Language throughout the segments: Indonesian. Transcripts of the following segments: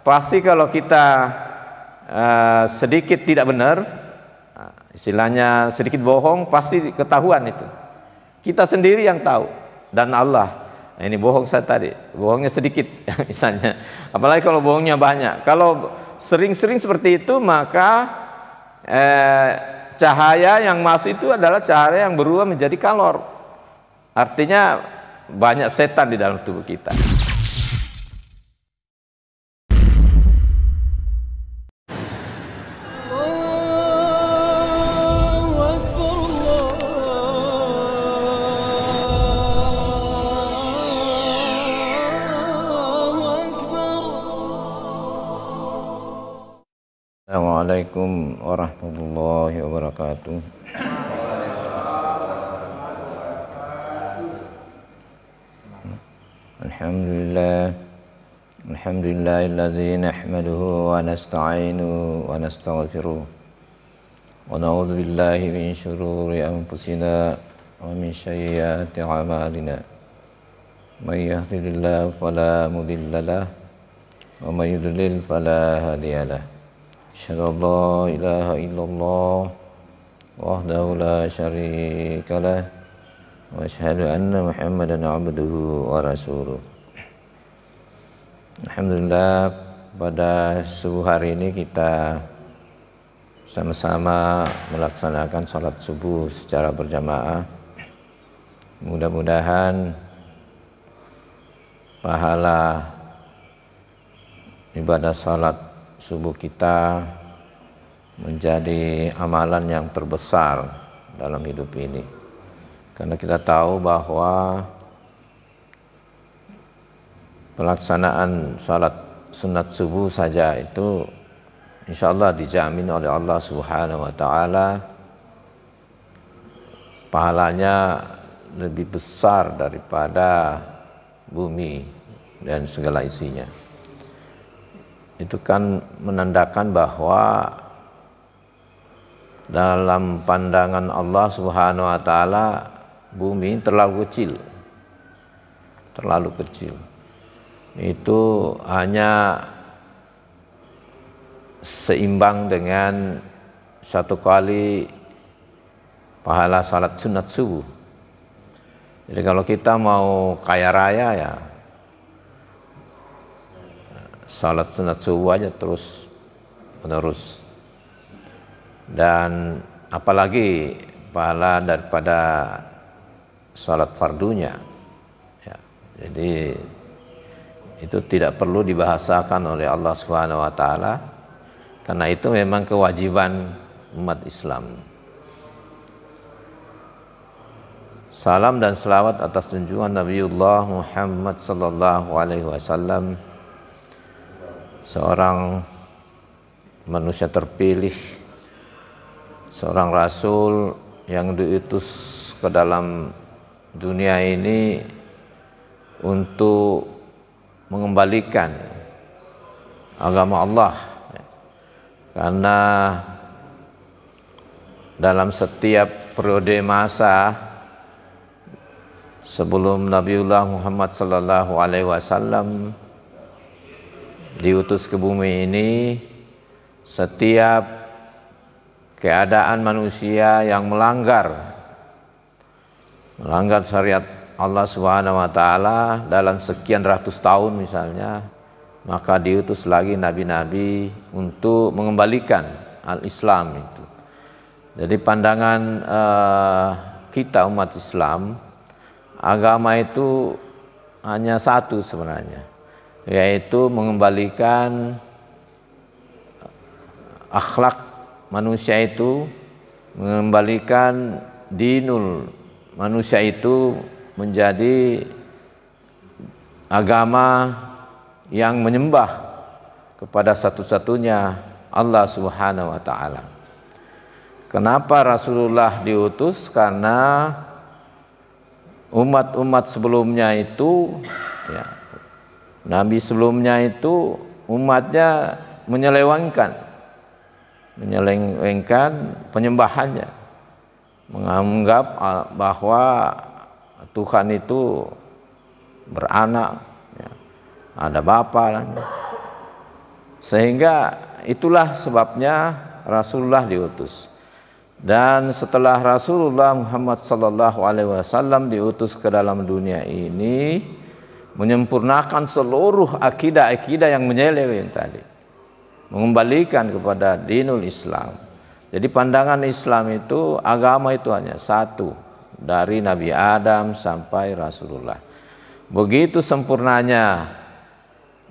pasti kalau kita sedikit tidak benar, istilahnya sedikit bohong, pasti ketahuan itu. Kita sendiri yang tahu dan Allah. Nah, ini bohong saya tadi, bohongnya sedikit misalnya. Apalagi kalau bohongnya banyak. Kalau sering-sering seperti itu, maka cahaya yang masuk itu adalah cahaya yang berubah menjadi kalor. Artinya banyak setan di dalam tubuh kita. Assalamualaikum warahmatullahi wabarakatuh. Alhamdulillahilladzi nahmaduhu wa nasta'inuhu wa nastaghfiruh wa na'udzu billahi min syururi anfusina wa min sayyiati a'malina. May yahdihillahu fala mudilla lahu wa may yudlil fala hadiya lahu. Asyhadu an la ilaha illallah wahdahu la syarika lah wa asyhadu anna Muhammadan abduhu wa rasuluh. Alhamdulillah, pada subuh hari ini kita sama-sama melaksanakan salat subuh secara berjamaah. Mudah-mudahan pahala ibadah salat subuh kita menjadi amalan yang terbesar dalam hidup ini, karena kita tahu bahwa pelaksanaan salat sunat subuh saja itu insya Allah dijamin oleh Allah Subhanahu wa Ta'ala pahalanya lebih besar daripada bumi dan segala isinya. Itu kan menandakan bahwa dalam pandangan Allah Subhanahu wa Ta'ala bumi terlalu kecil. Itu hanya seimbang dengan satu kali pahala salat sunat subuh. Jadi kalau kita mau kaya raya ya salat sunat subuh aja terus menerus, dan apalagi pahala daripada salat fardunya ya. Jadi itu tidak perlu dibahasakan oleh Allah Subhanahu wa Ta'ala, karena itu memang kewajiban umat Islam. Salam dan selawat atas junjungan Nabiullah Muhammad sallallahu alaihi wasallam, seorang manusia terpilih, seorang rasul yang diutus ke dalam dunia ini untuk mengembalikan agama Allah. Karena dalam setiap periode masa sebelum Nabiullah Muhammad sallallahu alaihi wasallam diutus ke bumi ini, setiap keadaan manusia yang melanggar syariat Allah Subhanahu wa Ta'ala dalam sekian ratus tahun misalnya, maka diutus lagi nabi-nabi untuk mengembalikan al-Islam itu. Jadi pandangan kita umat Islam, agama itu hanya satu sebenarnya, yaitu mengembalikan akhlak manusia itu, mengembalikan dinul manusia itu menjadi agama yang menyembah kepada satu-satunya Allah Subhanahu wa Ta'ala. Kenapa Rasulullah diutus? Karena umat-umat sebelumnya itu ya, nabi sebelumnya itu umatnya menyelewengkan penyembahannya, menganggap bahwa Tuhan itu beranak, ya, ada bapa, Sehingga itulah sebabnya Rasulullah diutus. Dan setelah Rasulullah Muhammad SAW diutus ke dalam dunia ini, menyempurnakan seluruh akidah-akidah yang menyeleweng tadi, mengembalikan kepada dinul Islam. Jadi pandangan Islam itu, agama itu hanya satu, dari Nabi Adam sampai Rasulullah. Begitu sempurnanya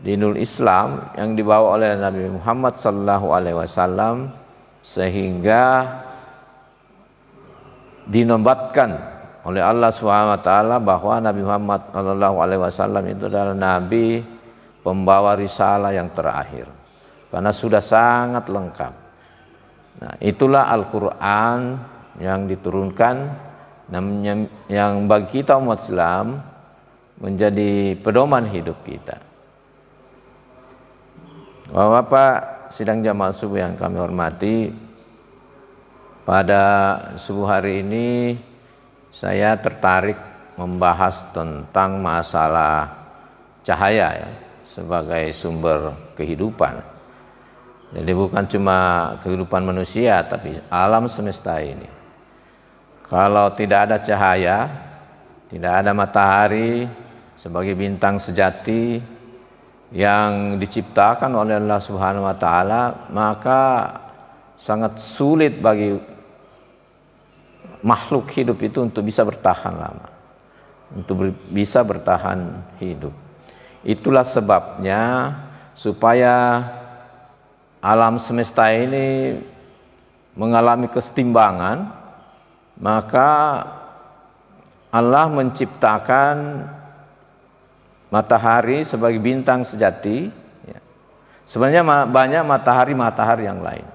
dinul Islam yang dibawa oleh Nabi Muhammad SAW, sehingga dinobatkan oleh Allah SWT bahwa Nabi Muhammad SAW itu adalah Nabi pembawa risalah yang terakhir, karena sudah sangat lengkap. Nah, itulah Al-Quran yang diturunkan, yang bagi kita umat Islam menjadi pedoman hidup kita. Bapak sidang jamaah subuh yang kami hormati, pada subuh hari ini saya tertarik membahas tentang masalah cahaya ya, sebagai sumber kehidupan. Jadi bukan cuma kehidupan manusia, tapi alam semesta ini. Kalau tidak ada cahaya, tidak ada matahari sebagai bintang sejati yang diciptakan oleh Allah Subhanahu wa taala, maka sangat sulit bagi makhluk hidup itu untuk bisa bertahan lama, untuk bisa bertahan hidup. Itulah sebabnya supaya alam semesta ini mengalami kesetimbangan, maka Allah menciptakan matahari sebagai bintang sejati. Sebenarnya banyak matahari yang lain,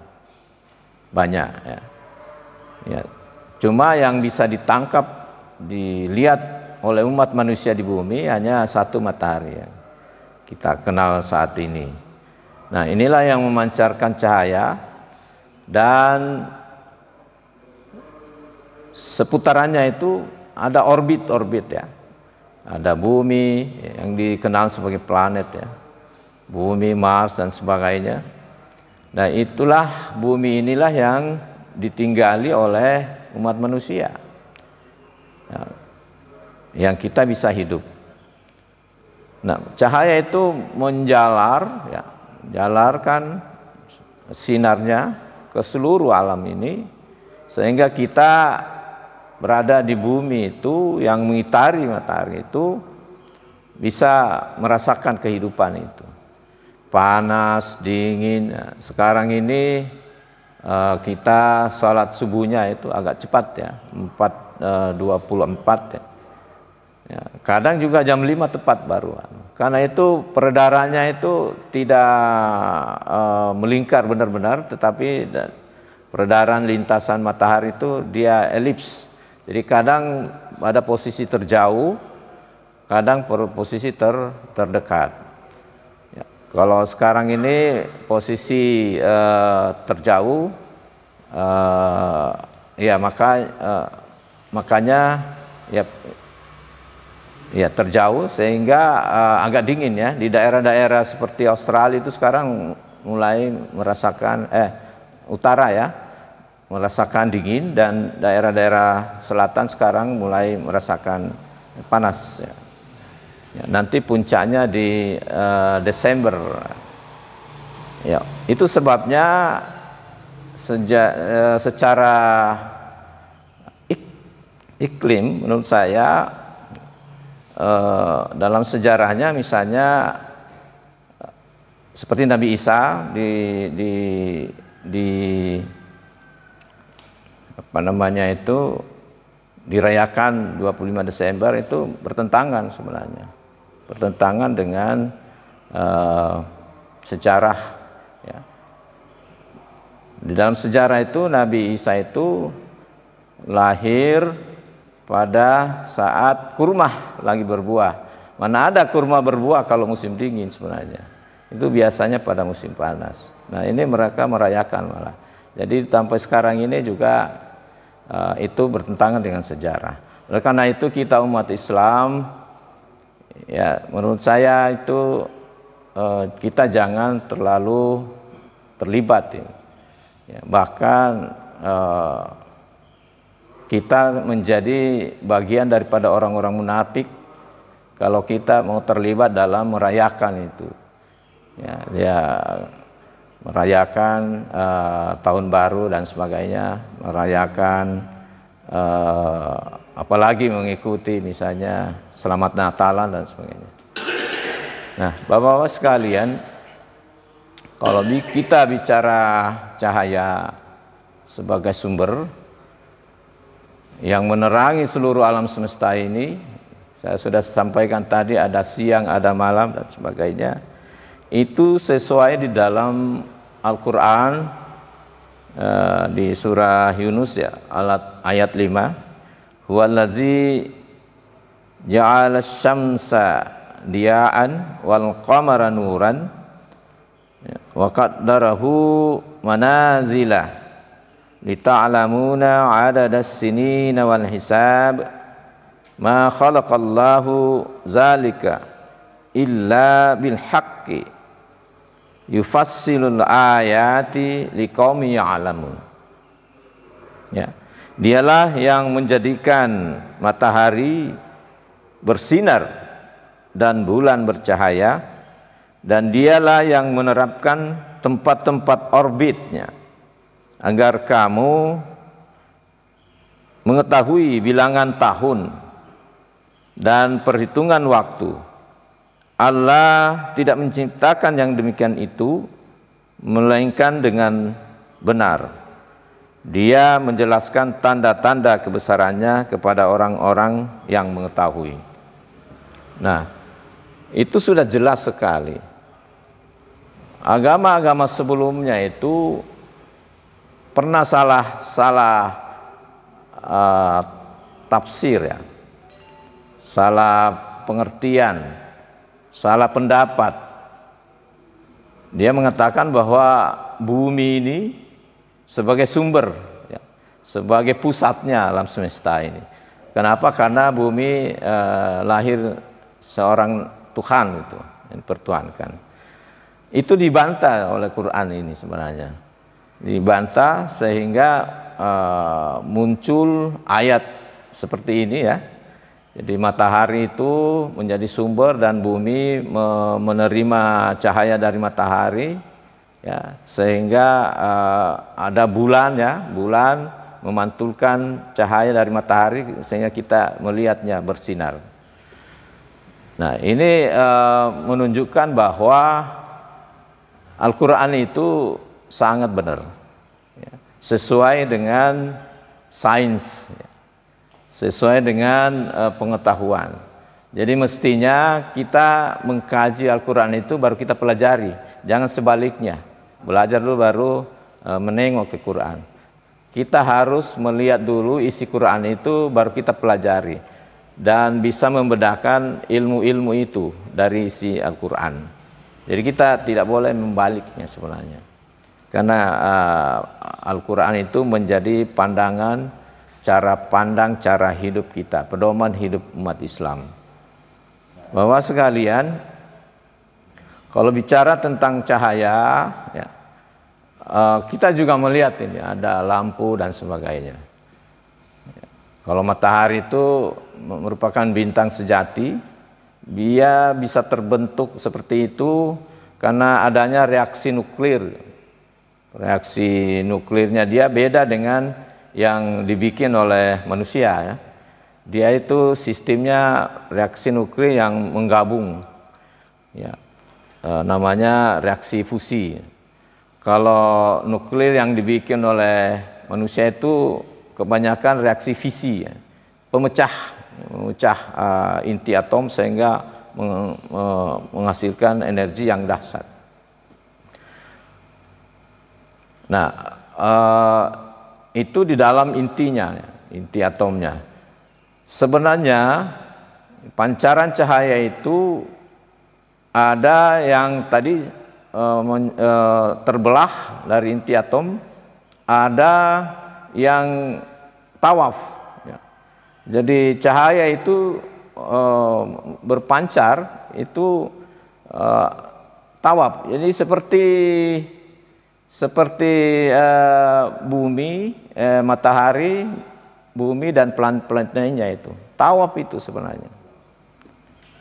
banyak ya. Ya. Cuma yang bisa ditangkap, dilihat oleh umat manusia di bumi hanya satu matahari yang kita kenal saat ini. Nah, inilah yang memancarkan cahaya, dan seputarannya itu ada orbit-orbit ya. Ada bumi yang dikenal sebagai planet ya, bumi, Mars dan sebagainya. Nah, itulah bumi inilah yang ditinggali oleh umat manusia ya, yang kita bisa hidup. Nah, cahaya itu menjalar ya, jalarkan sinarnya ke seluruh alam ini, sehingga kita berada di bumi itu yang mengitari matahari itu bisa merasakan kehidupan itu, panas, dingin. Nah, sekarang ini kita sholat subuhnya itu agak cepat ya, 4:24 ya. Ya, kadang juga jam 5 tepat baru. Karena itu peredarannya itu tidak melingkar benar-benar, tetapi peredaran lintasan matahari itu dia elips. Jadi kadang pada posisi terjauh, kadang posisi terdekat. Ya, kalau sekarang ini posisi terjauh, ya makanya ya terjauh, sehingga agak dingin ya. Di daerah-daerah seperti Australia itu sekarang mulai merasakan utara ya, merasakan dingin, dan daerah-daerah selatan sekarang mulai merasakan panas ya. Ya, nanti puncaknya di Desember. Ya, itu sebabnya secara iklim menurut saya, dalam sejarahnya misalnya seperti Nabi Isa dirayakan 25 Desember itu bertentangan sebenarnya, bertentangan dengan sejarah ya. Di dalam sejarah itu Nabi Isa itu lahir pada saat kurma lagi berbuah. Mana ada kurma berbuah kalau musim dingin sebenarnya. Itu biasanya pada musim panas. Nah, ini mereka merayakan malah. Jadi sampai sekarang ini juga itu bertentangan dengan sejarah. Oleh karena itu kita umat Islam, ya menurut saya itu kita jangan terlalu terlibat ya. Bahkan kita menjadi bagian daripada orang-orang munafik kalau kita mau terlibat dalam merayakan itu. Ya, dia merayakan tahun baru dan sebagainya, merayakan apalagi mengikuti misalnya Selamat Natalan dan sebagainya. Nah, Bapak-bapak sekalian, kalau kita bicara cahaya sebagai sumber yang menerangi seluruh alam semesta ini, saya sudah sampaikan tadi ada siang, ada malam dan sebagainya. Itu sesuai di dalam Al-Quran di surah Yunus ya, ayat 5. Huwallazi ja'ala syamsa diya'an wal qamara nuran wa qaddarahu manazila lita'lamuna 'adadas sinina wal hisab ma khalaqallahu zalika illa bil haqqi yufassilul ayati liqaumin ya'lamun. Ya, dialah yang menjadikan matahari bersinar dan bulan bercahaya, dan dialah yang menerapkan tempat-tempat orbitnya agar kamu mengetahui bilangan tahun dan perhitungan waktu. Allah tidak menciptakan yang demikian itu melainkan dengan benar. Dia menjelaskan tanda-tanda kebesarannya kepada orang-orang yang mengetahui. Nah, itu sudah jelas sekali. Agama-agama sebelumnya itu pernah salah tafsir ya, salah pengertian, salah pendapat. Dia mengatakan bahwa bumi ini sebagai sumber, ya, sebagai pusatnya alam semesta ini. Kenapa? Karena bumi lahir seorang Tuhan itu, yang dipertuhankan. Itu dibantah oleh Quran ini sebenarnya. Dibantah sehingga muncul ayat seperti ini ya. Jadi matahari itu menjadi sumber dan bumi menerima cahaya dari matahari ya, sehingga ada bulan ya, bulan memantulkan cahaya dari matahari sehingga kita melihatnya bersinar. Nah, ini menunjukkan bahwa Al-Quran itu sangat benar ya, sesuai dengan sains ya, sesuai dengan pengetahuan. Jadi mestinya kita mengkaji Al-Quran itu baru kita pelajari, jangan sebaliknya. Belajar dulu baru menengok ke Quran. Kita harus melihat dulu isi Quran itu baru kita pelajari dan bisa membedakan ilmu-ilmu itu dari isi Al-Quran. Jadi kita tidak boleh membaliknya sebenarnya. Karena Al-Quran itu menjadi pandangan, cara pandang, cara hidup kita, pedoman hidup umat Islam. Bahwa sekalian, kalau bicara tentang cahaya, ya, kita juga melihat ini ada lampu dan sebagainya. Kalau matahari itu merupakan bintang sejati, dia bisa terbentuk seperti itu karena adanya reaksi nuklir. Reaksi nuklirnya dia beda dengan yang dibikin oleh manusia ya. Dia itu sistemnya reaksi nuklir yang menggabung ya, namanya reaksi fusi. Kalau nuklir yang dibikin oleh manusia itu kebanyakan reaksi fisi ya, memecah inti atom sehingga menghasilkan energi yang dahsyat. Nah, itu di dalam intinya, inti atomnya. Sebenarnya pancaran cahaya itu ada yang tadi terbelah dari inti atom, ada yang tawaf. Ya. Jadi cahaya itu berpancar itu tawaf. Jadi seperti bumi, matahari, bumi dan planet-planet lainnya itu. Tawaf itu sebenarnya.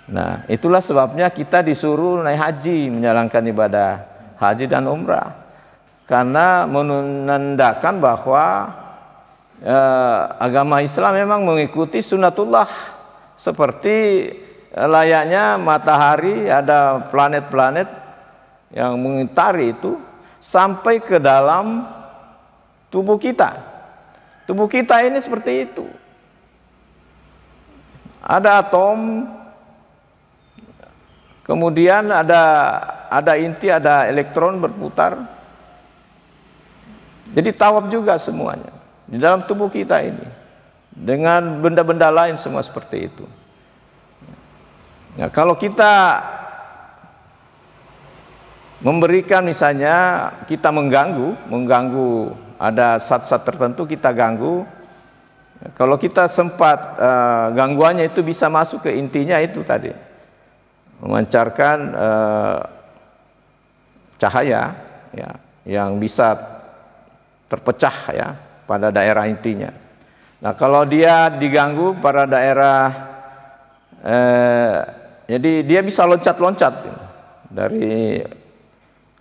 Nah, itulah sebabnya kita disuruh naik haji, menjalankan ibadah haji dan umrah. Karena menandakan bahwa agama Islam memang mengikuti sunatullah, seperti layaknya matahari, ada planet-planet yang mengitari itu sampai ke dalam tubuh kita. Tubuh kita ini seperti itu. Ada atom, kemudian ada inti, ada elektron berputar. Jadi tawaf juga semuanya di dalam tubuh kita ini, dengan benda-benda lain semua seperti itu. Nah, kalau kita memberikan, misalnya kita mengganggu ada zat-zat tertentu kita ganggu, kalau kita sempat gangguannya itu bisa masuk ke intinya itu tadi, memancarkan cahaya ya, yang bisa terpecah ya pada daerah intinya. Nah, kalau dia diganggu pada daerah jadi dia bisa loncat-loncat dari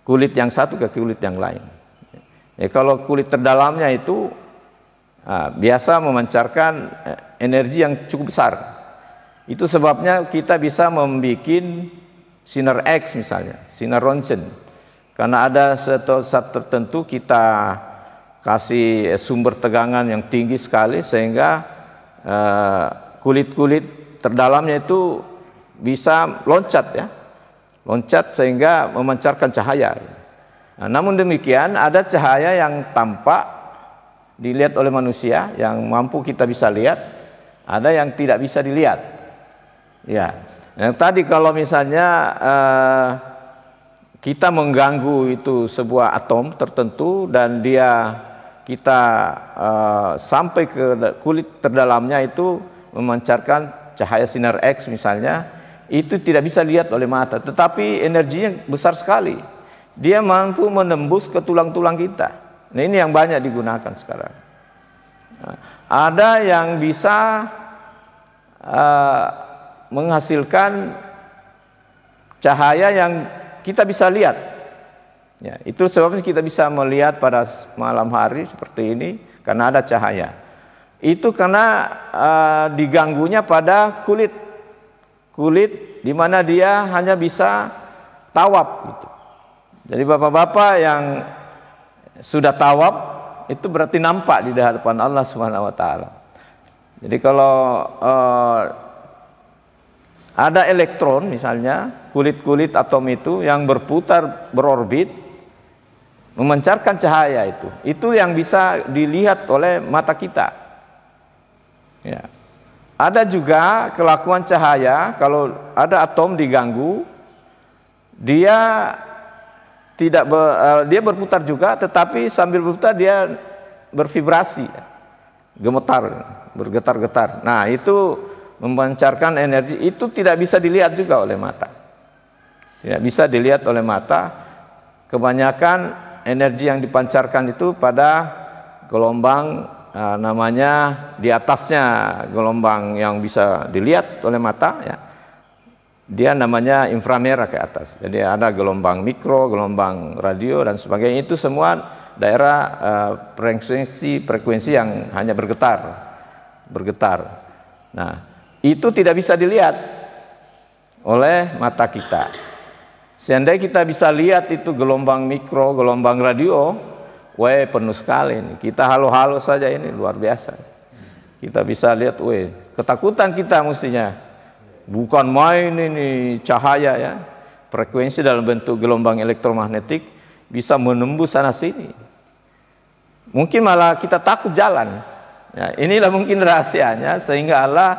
kulit yang satu ke kulit yang lain. Ya, kalau kulit terdalamnya itu biasa memancarkan energi yang cukup besar. Itu sebabnya kita bisa membuat sinar X misalnya, sinar Roentgen. Karena ada satu zat tertentu kita kasih sumber tegangan yang tinggi sekali sehingga kulit-kulit terdalamnya itu bisa loncat ya, loncat sehingga memancarkan cahaya. Nah, namun demikian ada cahaya yang tampak dilihat oleh manusia, yang mampu kita bisa lihat, ada yang tidak bisa dilihat. Ya, yang tadi kalau misalnya kita mengganggu itu sebuah atom tertentu dan kita sampai ke kulit terdalamnya itu memancarkan cahaya sinar X misalnya, itu tidak bisa lihat oleh mata, tetapi energinya besar sekali. Dia mampu menembus ke tulang-tulang kita. Nah, ini yang banyak digunakan sekarang. Nah, ada yang bisa menghasilkan cahaya yang kita bisa lihat. Ya, itu sebabnya kita bisa melihat pada malam hari seperti ini karena ada cahaya. Itu karena diganggunya pada kulit di mana dia hanya bisa tawaf gitu. Jadi bapak-bapak yang sudah tawaf itu berarti nampak di hadapan Allah Subhanahu wa taala. Jadi kalau ada elektron misalnya, kulit-kulit atom itu yang berputar berorbit memancarkan cahaya itu yang bisa dilihat oleh mata kita. Ya. Ada juga kelakuan cahaya, kalau ada atom diganggu, dia dia berputar juga, tetapi sambil berputar dia bervibrasi, bergetar-getar. Nah, itu memancarkan energi, itu tidak bisa dilihat juga oleh mata. Tidak bisa dilihat oleh mata. Kebanyakan energi yang dipancarkan itu pada gelombang namanya di atasnya gelombang yang bisa dilihat oleh mata ya. Dia namanya inframerah ke atas. Jadi ada gelombang mikro, gelombang radio dan sebagainya, itu semua daerah frekuensi yang hanya bergetar. Nah, itu tidak bisa dilihat oleh mata kita. Seandainya kita bisa lihat itu gelombang mikro, gelombang radio, weh penuh sekali ini. Kita halo-halo saja ini luar biasa. Kita bisa lihat, weh ketakutan kita mestinya. Bukan main ini cahaya ya. Frekuensi dalam bentuk gelombang elektromagnetik bisa menembus sana sini. Mungkin malah kita takut jalan. Ya, inilah mungkin rahasianya sehingga Allah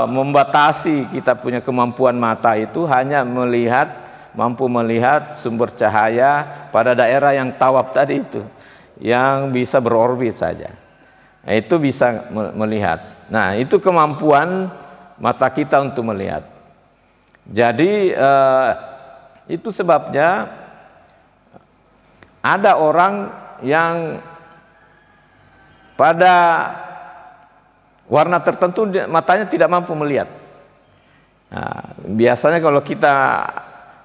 membatasi kita punya kemampuan mata itu hanya mampu melihat sumber cahaya pada daerah yang tawaf tadi itu, yang bisa berorbit saja. Nah, itu bisa melihat. Nah, itu kemampuan mata kita untuk melihat. Jadi Itu sebabnya ada orang yang pada warna tertentu matanya tidak mampu melihat. Nah, biasanya kalau kita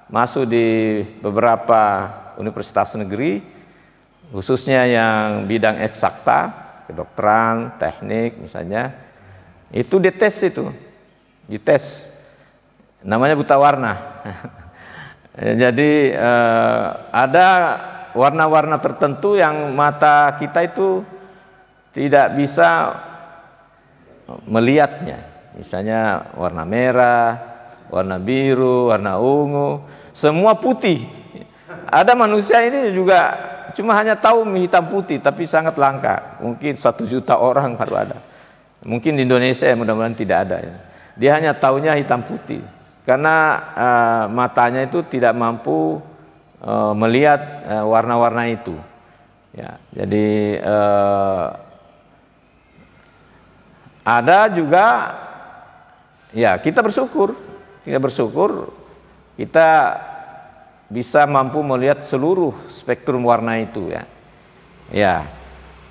masuk di beberapa universitas negeri, khususnya yang bidang eksakta, kedokteran, teknik misalnya, itu dites, namanya buta warna. Jadi ada warna-warna tertentu yang mata kita itu tidak bisa melihatnya, misalnya warna merah, warna biru, warna ungu, semua putih. Ada manusia ini juga cuma hanya tahu hitam putih, tapi sangat langka. Mungkin 1 juta orang baru ada. Mungkin di Indonesia mudah-mudahan tidak ada ya. Dia hanya tahunya hitam putih karena matanya itu tidak mampu melihat warna-warna itu. Ya, jadi ada juga ya kita bersyukur kita bisa mampu melihat seluruh spektrum warna itu ya. Ya.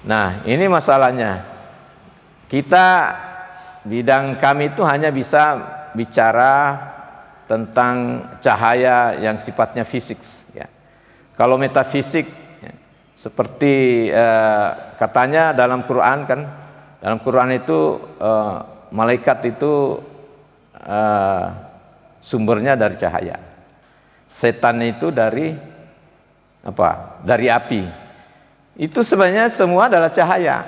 Nah, ini masalahnya. Kita bidang kami itu hanya bisa bicara tentang cahaya yang sifatnya fisik ya. Kalau metafisik ya, seperti katanya dalam Quran kan, dalam Quran itu malaikat itu sumbernya dari cahaya. Setan itu dari apa? Dari api. Itu sebenarnya semua adalah cahaya.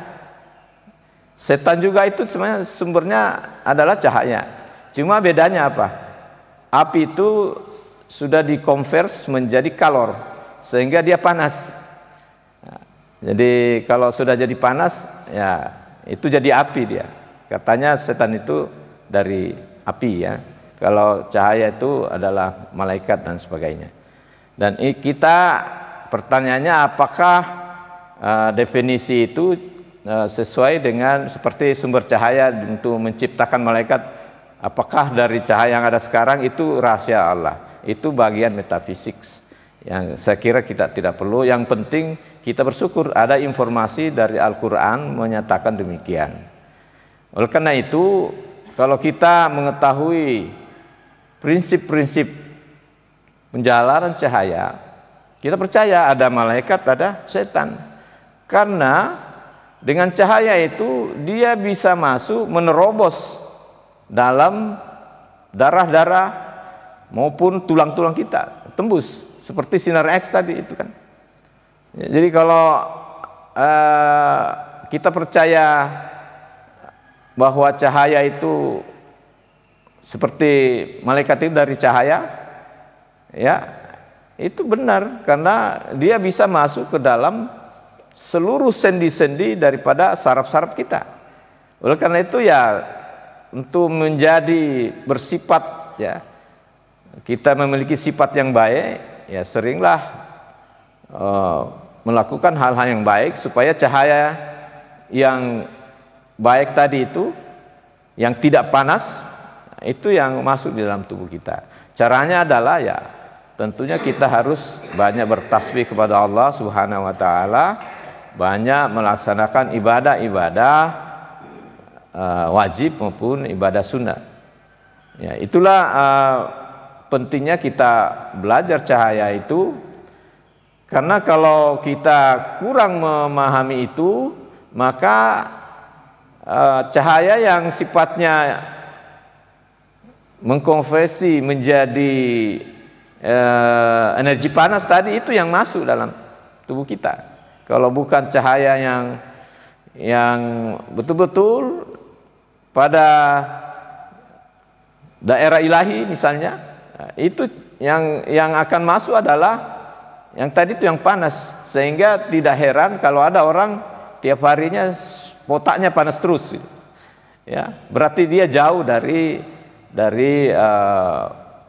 Setan juga itu sebenarnya sumbernya adalah cahaya. Cuma bedanya apa? Api itu sudah dikonvers menjadi kalor sehingga dia panas. Nah, jadi kalau sudah jadi panas ya itu jadi api dia. Katanya setan itu dari api ya. Kalau cahaya itu adalah malaikat dan sebagainya. Dan kita pertanyaannya apakah definisi itu sesuai dengan seperti sumber cahaya untuk menciptakan malaikat? Apakah dari cahaya yang ada sekarang itu rahasia Allah? Itu bagian metafisik yang saya kira kita tidak perlu. Yang penting kita bersyukur ada informasi dari Al-Quran menyatakan demikian. Oleh karena itu, kalau kita mengetahui prinsip-prinsip penjalanan cahaya, kita percaya ada malaikat, ada setan. Karena dengan cahaya itu dia bisa masuk menerobos dalam darah-darah maupun tulang-tulang kita, tembus seperti sinar X tadi itu kan. Jadi kalau kita percaya bahwa cahaya itu seperti malaikat itu dari cahaya, ya itu benar karena dia bisa masuk ke dalam seluruh sendi-sendi daripada saraf-saraf kita. Oleh karena itu ya untuk menjadi bersifat ya kita memiliki sifat yang baik ya seringlah melakukan hal-hal yang baik supaya cahaya yang baik tadi itu yang tidak panas itu yang masuk di dalam tubuh kita. Caranya adalah ya tentunya kita harus banyak bertasbih kepada Allah Subhanahu wa taala, banyak melaksanakan ibadah-ibadah wajib maupun ibadah sunnah. Ya, itulah pentingnya kita belajar cahaya itu, karena kalau kita kurang memahami itu, maka cahaya yang sifatnya mengkonversi menjadi energi panas tadi itu yang masuk dalam tubuh kita. Kalau bukan cahaya yang betul-betul pada daerah ilahi misalnya, itu yang akan masuk adalah yang tadi itu yang panas, sehingga tidak heran kalau ada orang tiap harinya otaknya panas terus. Ya, berarti dia jauh dari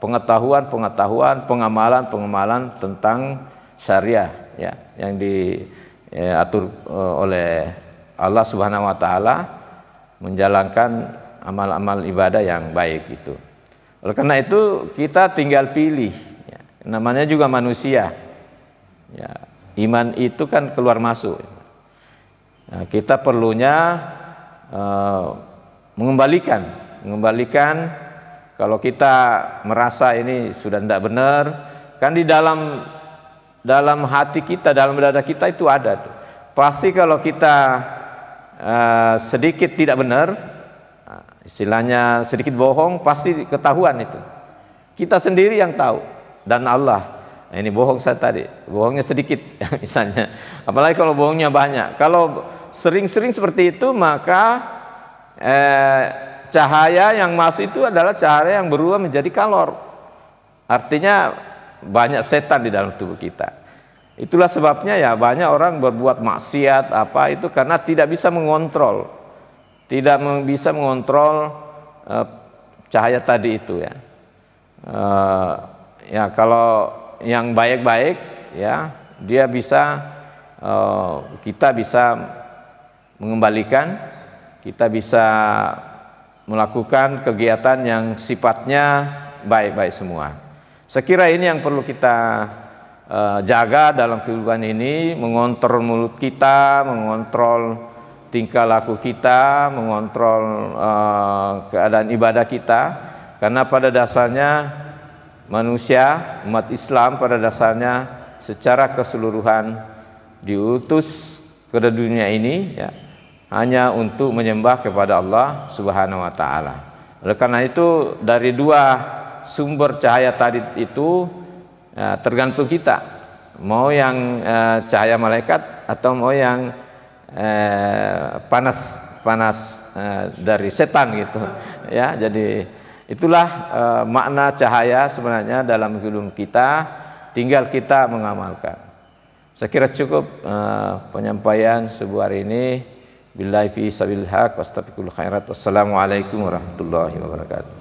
pengetahuan, pengamalan tentang syariah ya yang diatur oleh Allah Subhanahu wa taala, menjalankan amal-amal ibadah yang baik itu. Oleh karena itu kita tinggal pilih ya. Namanya juga manusia. Ya, iman itu kan keluar masuk. Nah, kita perlunya mengembalikan kalau kita merasa ini sudah tidak benar, kan di dalam hati kita, dalam dada kita itu ada tuh. Pasti kalau kita sedikit tidak benar, istilahnya sedikit bohong, pasti ketahuan itu. Kita sendiri yang tahu dan Allah. Nah, ini bohong saya tadi, bohongnya sedikit misalnya. Apalagi kalau bohongnya banyak. Kalau sering-sering seperti itu, maka cahaya yang masuk itu adalah cahaya yang berubah menjadi kalor. Artinya banyak setan di dalam tubuh kita. Itulah sebabnya ya banyak orang berbuat maksiat apa itu karena tidak bisa mengontrol. Tidak bisa mengontrol cahaya tadi itu ya. Ya kalau yang baik-baik ya dia bisa kita bisa mengembalikan, kita bisa melakukan kegiatan yang sifatnya baik-baik semua. Saya kira ini yang perlu kita jaga dalam kehidupan ini, mengontrol mulut kita, mengontrol tingkah laku kita, mengontrol keadaan ibadah kita, karena pada dasarnya manusia, umat Islam pada dasarnya secara keseluruhan diutus ke dunia ini ya, hanya untuk menyembah kepada Allah Subhanahu wa taala. Oleh karena itu dari dua sumber cahaya tadi itu ya, tergantung kita mau yang cahaya malaikat atau mau yang panas dari setan gitu ya. Jadi itulah makna cahaya sebenarnya dalam hidup kita, tinggal kita mengamalkan. Saya kira cukup penyampaian sebuah hari ini. Billahi fi sabilil haq wastabiqul khairat. Wassalamualaikum warahmatullahi wabarakatuh.